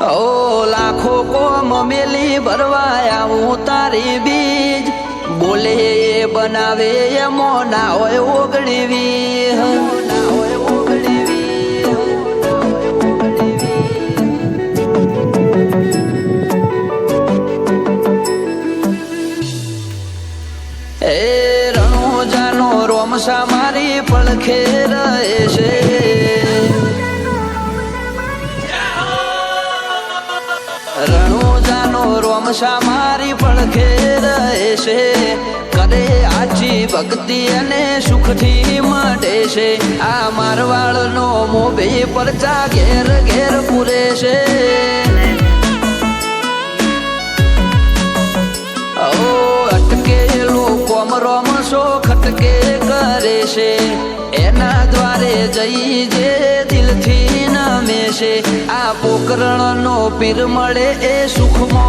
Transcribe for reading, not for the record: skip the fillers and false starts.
ઓ લાખો કોમ મેલી ભરવા આવું તારી બીજ બોલે એ બનાવે એમો ના હોય ઓગણીવી એ રણોજાનો રોમસા મારી પડખે રહે છે રણોજાનો રોમસા મારી પડખે રહે છે કરે આછી ભક્તિ અને સુખથી મળે છે આ મારવાડનો મોભે પરચા ઘેર ઘેર પૂરે છે ઓ અટકેલો કોમ રોમસો ખટકે કરે છે એના દ્વારે જઈ જે દિલથી નમે છે આ પોકરણનો પીર મળે એ સુખમાં